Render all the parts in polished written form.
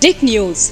टिक news.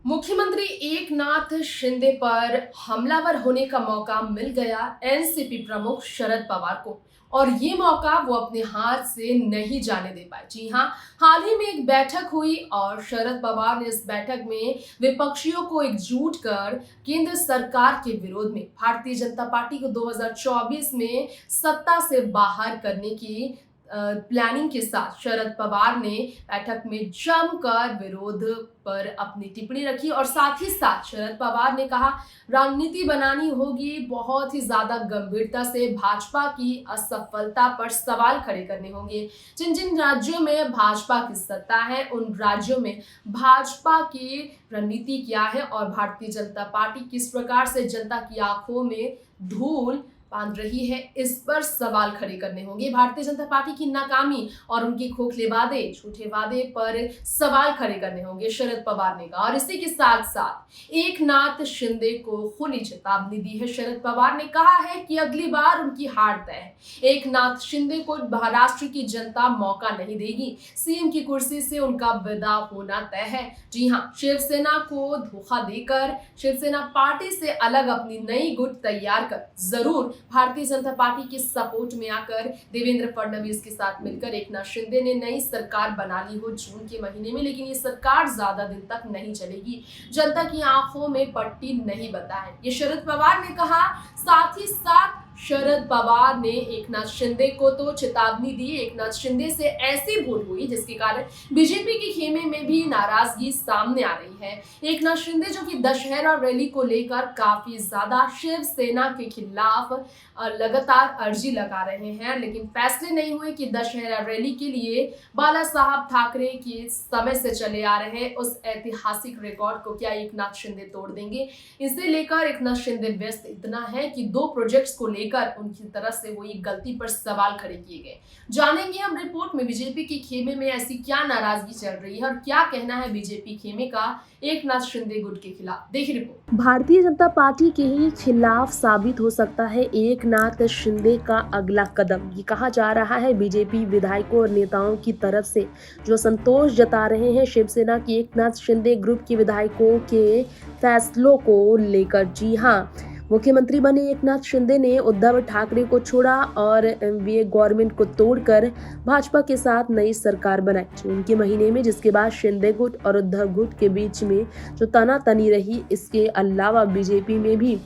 मुख्यमंत्री एकनाथ शिंदे पर हमलावर होने का मौका मिल गया एनसीपी प्रमुख शरद पवार को, और ये मौका वो अपने हाथ से नहीं जाने दे पाए। जी हां, हाल ही में एक बैठक हुई और शरद पवार ने इस बैठक में विपक्षियों को एकजुट कर केंद्र सरकार के विरोध में भारतीय जनता पार्टी को 2024 में सत्ता से बाहर करने की प्लानिंग के साथ शरद पवार ने बैठक में जमकर विरोध पर अपनी टिप्पणी रखी। और साथ ही साथ शरद पवार ने कहा, रणनीति बनानी होगी, बहुत ही ज्यादा गंभीरता से भाजपा की असफलता पर सवाल खड़े करने होंगे। जिन जिन राज्यों में भाजपा की सत्ता है उन राज्यों में भाजपा की रणनीति क्या है और भारतीय जनता पार्टी किस प्रकार से जनता की आंखों में धूल बांध रही है, इस पर सवाल खड़े करने होंगे। भारतीय जनता पार्टी की नाकामी और उनके खोखले वादे, झूठे वादे पर सवाल खड़े करने होंगे, शरद पवार ने कहा। और इसी के साथ साथ एकनाथ शिंदे को खुली चेतावनी दी है। शरद पवार ने कहा है कि अगली बार उनकी हार तय है। एकनाथ शिंदे को महाराष्ट्र की जनता मौका नहीं देगी। सीएम की कुर्सी से उनका विदा होना तय है। जी हां, शिवसेना को धोखा देकर शिवसेना पार्टी से अलग अपनी नई गुट तैयार कर जरूर भारतीय जनता पार्टी के सपोर्ट में आकर देवेंद्र फडणवीस के साथ मिलकर एकनाथ शिंदे ने नई सरकार बना ली हो जून के महीने में, लेकिन ये सरकार ज्यादा दिन तक नहीं चलेगी। जनता की आंखों में पट्टी नहीं बंधा है, ये शरद पवार ने कहा। साथ ही साथ शरद पवार ने एकनाथ शिंदे को तो चेतावनी दी। एकनाथ शिंदे से ऐसी भूल हुई जिसके कारण बीजेपी के खेमे में भी नाराजगी सामने आ रही है। एकनाथ शिंदे जो कि दशहरा रैली को लेकर काफी ज्यादा शिवसेना के खिलाफ लगातार अर्जी लगा रहे हैं, लेकिन फैसले नहीं हुए कि दशहरा रैली के लिए बाला साहब ठाकरे के समय से चले आ रहे उस ऐतिहासिक रिकॉर्ड को क्या एकनाथ शिंदे तोड़ देंगे। इसे लेकर एकनाथ शिंदे व्यस्त इतना है कि दो प्रोजेक्ट्स को लेकर उनकी तरफ से हुई गलती पर सवाल खड़े किए गए। जानेंगे हम रिपोर्ट में बीजेपी के खेमे में ऐसी क्या नाराजगी चल रही है और क्या कहना है बीजेपी खेमे का एकनाथ शिंदे गुट के खिलाफ। देखिए रिपोर्ट। भारतीय जनता पार्टी के ही खिलाफ साबित हो सकता है एकनाथ शिंदे का अगला कदम। ये कहा जा रहा है बीजेपी विधायकों और नेताओं की तरफ से जो संतोष जता रहे हैं शिवसेना के एकनाथ शिंदे ग्रुप के विधायकों के फैसलों को लेकर। जी हाँ, मुख्यमंत्री बने एकनाथ शिंदे ने उद्धव ठाकरे को छोड़ा और एनडीए गवर्नमेंट को तोड़कर भाजपा के साथ नई सरकार बनाई जून के महीने में, जिसके बाद शिंदे गुट और उद्धव गुट के बीच में जो तनातनी रही, इसके अलावा बीजेपी में भी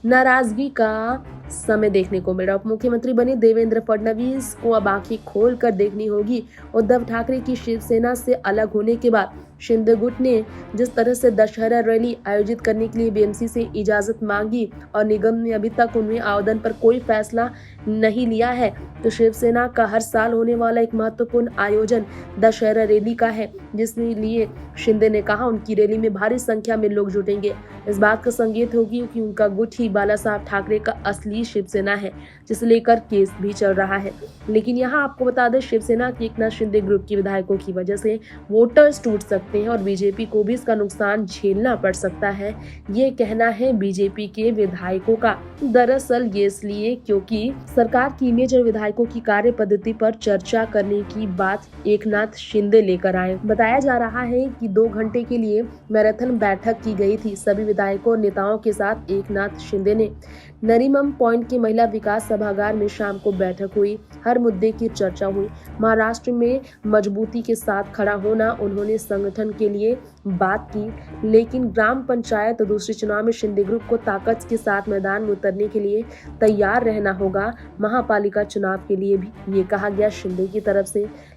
नाराजगी का समय देखने को मिला। उप मुख्यमंत्री बने देवेंद्र फडणवीस को अब आंखें खोल कर देखनी होगी। उद्धव ठाकरे की शिवसेना से अलग होने के बाद शिंदे गुट ने जिस तरह से दशहरा रैली आयोजित करने के लिए बीएमसी से इजाजत मांगी और निगम ने अभी तक उनमें आवेदन पर कोई फैसला नहीं लिया है, तो शिवसेना का हर साल होने वाला एक महत्वपूर्ण आयोजन दशहरा रैली का है, जिसके लिए शिंदे ने कहा उनकी रैली में भारी संख्या में लोग जुटेंगे। इस बात का संकेत होगी कि उनका गुट ही बाला साहब ठाकरे का असली शिवसेना है, जिसे लेकर केस भी चल रहा है। लेकिन यहाँ आपको बता दें, शिवसेना के एकनाथ शिंदे ग्रुप के विधायकों की वजह से वोटर्स टूट सकते हैं और बीजेपी को भी इसका नुकसान झेलना पड़ सकता है, ये कहना है बीजेपी के विधायकों का। दरअसल ये इसलिए क्योंकि सरकार की इमेज और विधायकों की कार्य पद्धति पर चर्चा करने की बात एकनाथ शिंदे लेकर आए। बताया जा रहा है कि 2 घंटे के लिए मैराथन बैठक की गई थी। सभी विधायकों और नेताओं के साथ एकनाथ शिंदे ने नरीमन पॉइंट के महिला विकास सभागार में शाम को बैठक हुई। हर मुद्दे की चर्चा हुई। महाराष्ट्र में मजबूती के साथ खड़ा होना उन्होंने संगठन के लिए बात की, लेकिन ग्राम पंचायत और दूसरे चुनाव में शिंदे ग्रुप को ताकत के साथ मैदान में उतरने के लिए तैयार रहना होगा। महापालिका चुनाव के लिए भी ये कहा गया शिंदे की तरफ से।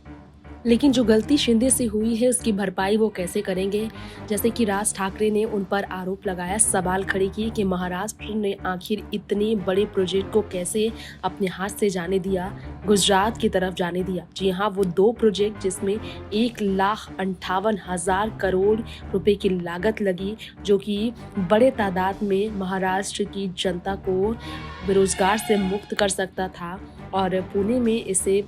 लेकिन जो गलती शिंदे से हुई है उसकी भरपाई वो कैसे करेंगे, जैसे कि राज ठाकरे ने उन पर आरोप लगाया, सवाल खड़े किए कि महाराष्ट्र ने आखिर इतने बड़े प्रोजेक्ट को कैसे अपने हाथ से जाने दिया, गुजरात की तरफ जाने दिया। जी हाँ, वो 2 प्रोजेक्ट जिसमें 1,58,000 करोड़ रुपए की लागत लगी, जो कि बड़े तादाद में महाराष्ट्र की जनता को बेरोजगार से मुक्त कर सकता था। और पुणे में इसे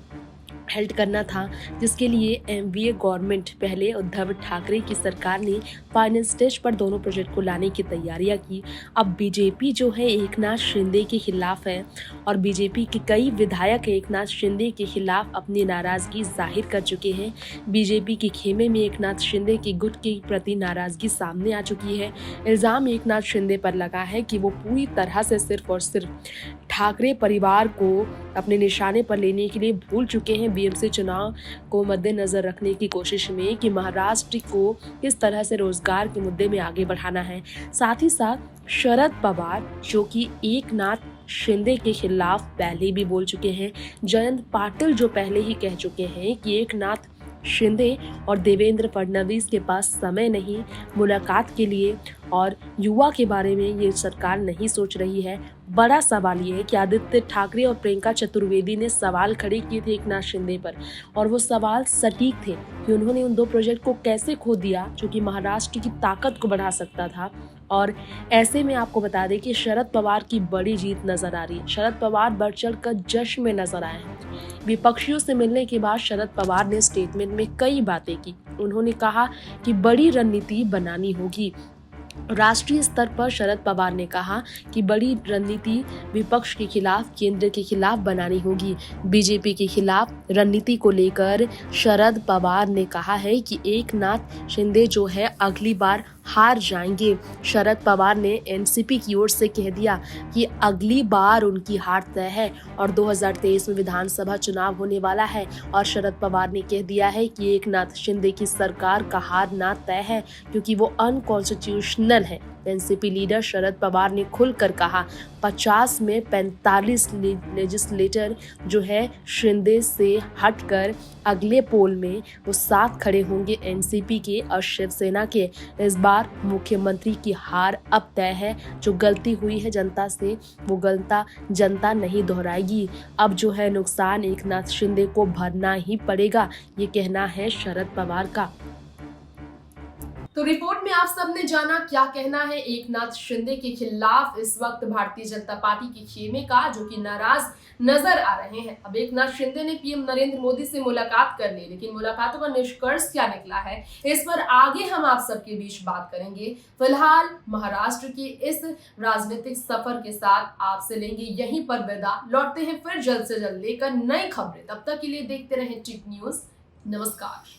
हेल्ड करना था, जिसके लिए एनडीए गवर्नमेंट पहले उद्धव ठाकरे की सरकार ने फाइनल स्टेज पर दोनों प्रोजेक्ट को लाने की तैयारियां की। अब बीजेपी जो है एकनाथ शिंदे के खिलाफ है और बीजेपी के कई विधायक एकनाथ शिंदे के खिलाफ अपनी नाराजगी जाहिर कर चुके हैं। बीजेपी के खेमे में एकनाथ शिंदे की गुट के प्रति नाराजगी सामने आ चुकी है। इल्जाम एकनाथ शिंदे पर लगा है कि वो पूरी तरह से सिर्फ और सिर्फ ठाकरे परिवार को अपने निशाने पर लेने के लिए भूल चुके हैं। बीएमसी चुनाव को मद्देनजर रखने की कोशिश में कि महाराष्ट्र को किस तरह से रोजगार के मुद्दे में आगे बढ़ाना है। साथ ही साथ शरद पवार जो कि एकनाथ शिंदे के खिलाफ पहले भी बोल चुके हैं। जयंत पाटिल जो पहले ही कह चुके हैं कि एकनाथ शिंदे और देवेंद्र फडणवीस के पास समय नहीं मुलाकात के लिए और युवा के बारे में ये सरकार नहीं सोच रही है। बड़ा सवाल ये है कि आदित्य ठाकरे और प्रियंका चतुर्वेदी ने सवाल खड़े किए थे एकनाथ शिंदे पर और वो सवाल सटीक थे कि उन्होंने उन दो प्रोजेक्ट को कैसे खो दिया जो कि महाराष्ट्र की ताकत को बढ़ा सकता था। और ऐसे में आपको बता दें कि शरद पवार की बड़ी जीत नजर आ रही है। शरद पवार बढ़ चढ़ कर जश्न में नजर आए हैं। विपक्षियों से मिलने के बाद शरद पवार ने स्टेटमेंट में कई बातें की। उन्होंने कहा कि बड़ी रणनीति बनानी होगी। राष्ट्रीय स्तर पर शरद पवार ने कहा कि बड़ी रणनीति विपक्ष के खिलाफ, केंद्र के खिलाफ बनानी होगी। बीजेपी के खिलाफ रणनीति को लेकर शरद पवार ने कहा है कि एकनाथ शिंदे जो है अगली बार हार जाएंगे। शरद पवार ने एनसीपी की ओर से कह दिया कि अगली बार उनकी हार तय है और 2023 में विधानसभा चुनाव होने वाला है और शरद पवार ने कह दिया है कि एकनाथ शिंदे की सरकार का हार ना तय है क्योंकि वो अनकॉन्स्टिट्यूशनल है। एनसीपी लीडर शरद पवार ने खुलकर कहा 50 में 45 लेजिस्लेटर जो है शिंदे से हटकर अगले पोल में वो साथ खड़े होंगे एनसीपी के और शिवसेना के। इस बार मुख्यमंत्री की हार अब तय है। जो गलती हुई है जनता से वो गलती जनता नहीं दोहराएगी। अब जो है नुकसान एकनाथ शिंदे को भरना ही पड़ेगा, ये कहना है शरद पवार का। तो रिपोर्ट में आप सबने जाना क्या कहना है एकनाथ शिंदे के खिलाफ इस वक्त भारतीय जनता पार्टी के खेमे का, जो कि नाराज नजर आ रहे हैं। अब एकनाथ शिंदे ने पीएम नरेंद्र मोदी से मुलाकात कर ली, लेकिन मुलाकातों का निष्कर्ष क्या निकला है इस पर आगे हम आप सबके बीच बात करेंगे। फिलहाल महाराष्ट्र के इस राजनीतिक सफर के साथ आपसे लेंगे यहीं पर विदा। लौटते हैं फिर जल्द से जल्द लेकर नई खबरें। तब तक के लिए देखते रहें टिक न्यूज। नमस्कार।